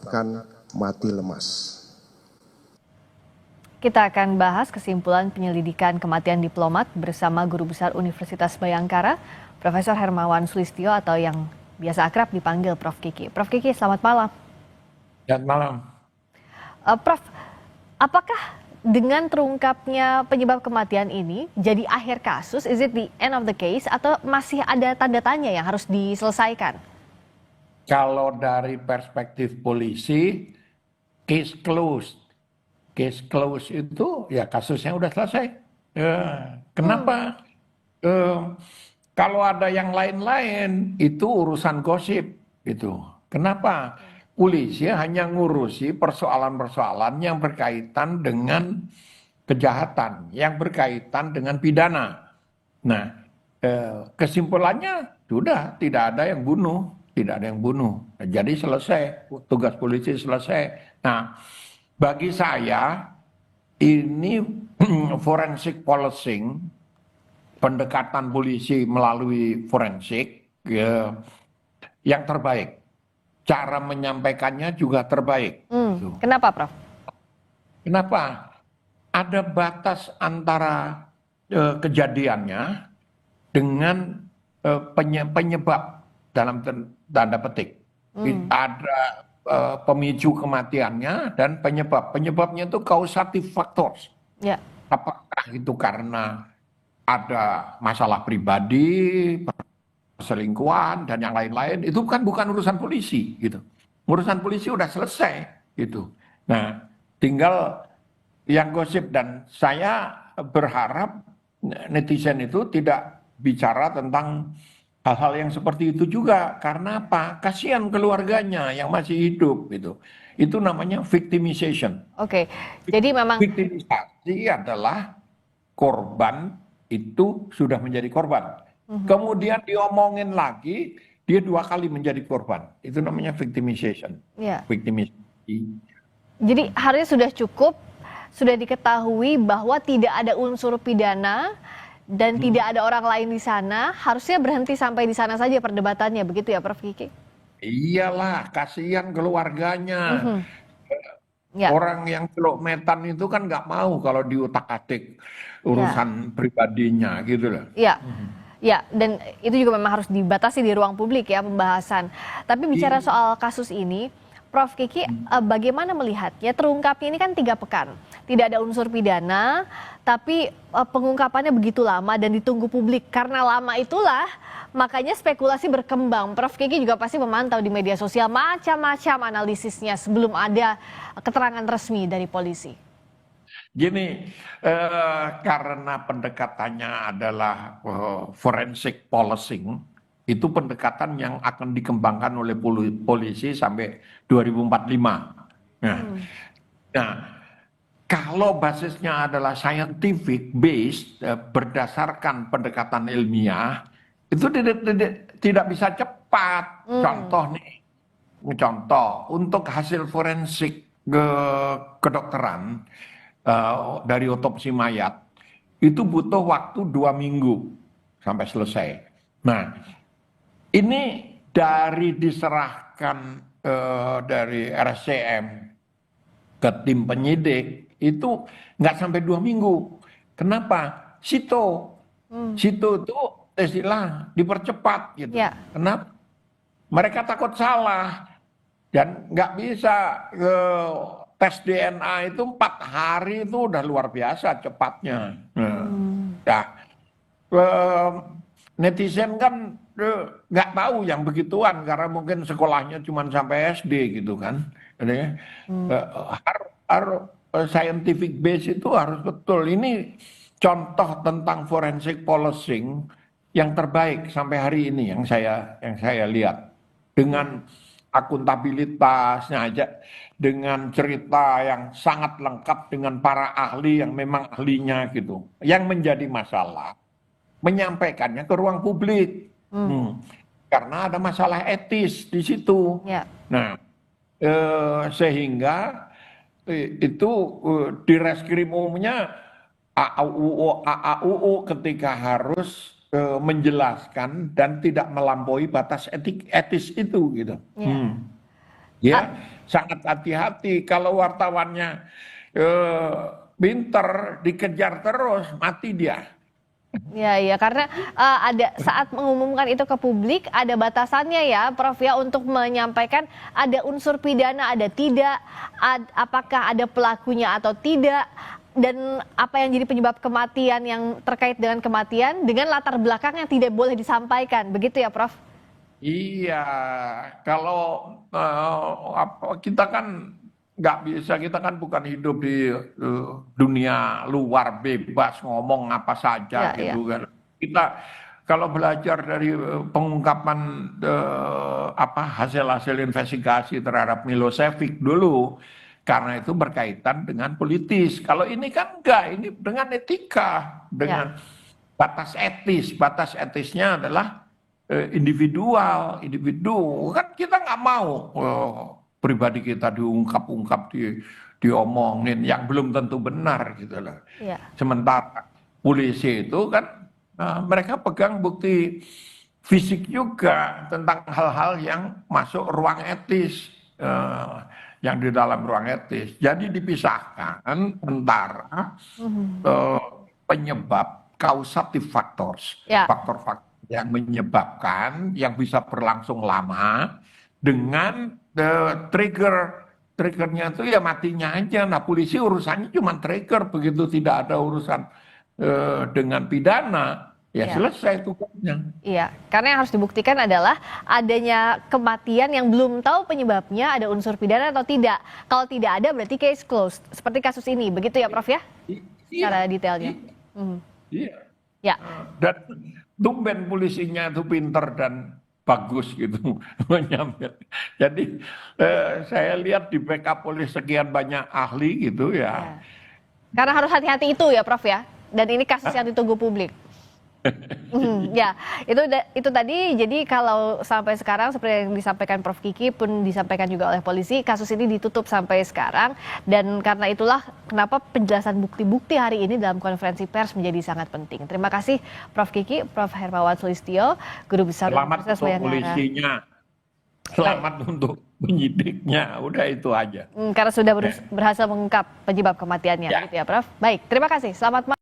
menyebabkan mati lemas. Kita akan bahas kesimpulan penyelidikan kematian diplomat bersama Guru Besar Universitas Bhayangkara, Profesor Hermawan Sulistyo atau yang biasa akrab dipanggil Prof. Kiki. Prof. Kiki, selamat malam. Selamat malam. Prof, apakah dengan terungkapnya penyebab kematian ini jadi akhir kasus, is it the end of the case, atau masih ada tanda tanya yang harus diselesaikan? Kalau dari perspektif polisi, case closed. Case closed itu ya kasusnya udah selesai. Kenapa? Kalau ada yang lain-lain itu urusan gosip itu. Kenapa? Polisi hanya ngurusi persoalan-persoalan yang berkaitan dengan kejahatan, yang berkaitan dengan pidana. Nah, kesimpulannya sudah tidak ada yang bunuh, tidak ada yang bunuh. Jadi selesai, tugas polisi selesai. Nah, bagi saya ini forensic policing, pendekatan polisi melalui forensik yang terbaik. Cara menyampaikannya juga terbaik. Kenapa, Prof? Kenapa? Ada batas antara kejadiannya dengan penyebab dalam tanda petik. Ada pemicu kematiannya dan penyebab. Penyebabnya itu causative factors. Ya. Apakah itu karena ada masalah pribadi, perselingkuhan dan yang lain-lain, itu kan bukan urusan polisi gitu. Urusan polisi udah selesai gitu. Nah, tinggal yang gosip, dan saya berharap netizen itu tidak bicara tentang hal-hal yang seperti itu juga. Karena apa? Kasihan keluarganya yang masih hidup gitu. Itu namanya victimization. Oke. Jadi memang Victimisasi adalah korban itu sudah menjadi korban. Kemudian diomongin lagi, dia 2 kali menjadi korban. Itu namanya victimization. ya. Victimisasi. Jadi harusnya sudah cukup, sudah diketahui bahwa tidak ada unsur pidana dan tidak ada orang lain di sana, harusnya berhenti sampai di sana saja perdebatannya, begitu ya Prof. Kiki? Iyalah, kasihan keluarganya. Ya. Orang yang celok-metan itu kan nggak mau kalau diutak-atik urusan pribadinya gitu loh. Ya. Ya, dan itu juga memang harus dibatasi di ruang publik ya pembahasan. Tapi bicara soal kasus ini, Prof. Kiki, bagaimana melihatnya? Terungkapnya ini kan 3 pekan, tidak ada unsur pidana, tapi pengungkapannya begitu lama dan ditunggu publik. Karena lama itulah, makanya spekulasi berkembang. Prof. Kiki juga pasti memantau di media sosial macam-macam analisisnya sebelum ada keterangan resmi dari polisi. Gini, karena pendekatannya adalah forensic policing, itu pendekatan yang akan dikembangkan oleh polisi sampai 2045. Nah, kalau basisnya adalah scientific based, berdasarkan pendekatan ilmiah, itu tidak bisa cepat. Contoh untuk hasil forensik kedokteran dari otopsi mayat itu butuh waktu 2 minggu sampai selesai. Nah, ini dari diserahkan dari RSCM ke tim penyidik itu nggak sampai 2 minggu. Kenapa? Sito itu istilah dipercepat gitu. Ya. Kenapa? Mereka takut salah dan nggak bisa tes DNA itu 4 hari itu udah luar biasa cepatnya. Nah, netizen kan nggak tahu yang begituan karena mungkin sekolahnya cuma sampai SD gitu kan. Jadi, harus scientific base itu harus betul. Ini contoh tentang forensic policing yang terbaik sampai hari ini yang saya lihat, dengan akuntabilitasnya aja, dengan cerita yang sangat lengkap dengan para ahli yang memang ahlinya gitu. Yang menjadi masalah menyampaikannya ke ruang publik. Karena ada masalah etis di situ. Ya. Nah, sehingga itu di reskrim umumnya AAUU ketika harus menjelaskan dan tidak melampaui batas etis itu gitu. Ya. sangat hati-hati. Kalau wartawannya pinter, dikejar terus, mati dia. Ya, ya, karena ada saat mengumumkan itu ke publik ada batasannya ya, Prof ya, untuk menyampaikan ada unsur pidana ada tidak, apakah ada pelakunya atau tidak, dan apa yang jadi penyebab kematian yang terkait dengan kematian dengan latar belakang yang tidak boleh disampaikan, begitu ya, Prof? Iya, kalau kita kan nggak bisa, kita kan bukan hidup di dunia luar bebas ngomong apa saja Ya, ya, gitu kan. Kita kalau belajar dari pengungkapan hasil-hasil investigasi terhadap Milosevic dulu, karena itu berkaitan dengan politis. Kalau ini kan enggak, ini dengan etika, ya, dengan batas etis. Batas etisnya adalah individual, individu. Kan kita nggak mau pribadi kita diungkap-ungkap, diomongin yang belum tentu benar gitu loh. ya, Sementara polisi itu kan mereka pegang bukti fisik juga tentang hal-hal yang masuk ruang etis, yang di dalam ruang etis. Jadi dipisahkan antara penyebab causative factors, ya. faktor-faktor yang menyebabkan, yang bisa berlangsung lama, dengan triggernya itu ya matinya aja. Nah polisi urusannya cuma trigger, begitu tidak ada urusan dengan pidana, ya Ya. selesai tugasnya. Iya, karena yang harus dibuktikan adalah adanya kematian yang belum tahu penyebabnya, ada unsur pidana atau tidak. Kalau tidak ada berarti case closed. Seperti kasus ini, begitu ya Prof ya? Secara Iya, detailnya. iya, Mhm. iya. Ya, Dan tumben polisinya itu pinter dan bagus gitu menyambil. Jadi saya lihat di backup oleh sekian banyak ahli gitu ya. ya. Karena harus hati-hati itu ya Prof ya. Dan ini kasus yang ditunggu publik. Ya, itu tadi. Jadi kalau sampai sekarang seperti yang disampaikan Prof Kiki pun disampaikan juga oleh polisi, kasus ini ditutup sampai sekarang, dan karena itulah kenapa penjelasan bukti-bukti hari ini dalam konferensi pers menjadi sangat penting. Terima kasih Prof Kiki, Prof Hermawan Sulistyo, Guru Besar Selamat Universitas untuk Bayangkara. polisinya, selamat untuk penyidiknya, udah itu aja. Karena sudah berhasil mengungkap penyebab kematiannya, Ya. gitu ya Prof. Baik, terima kasih. Selamat malam.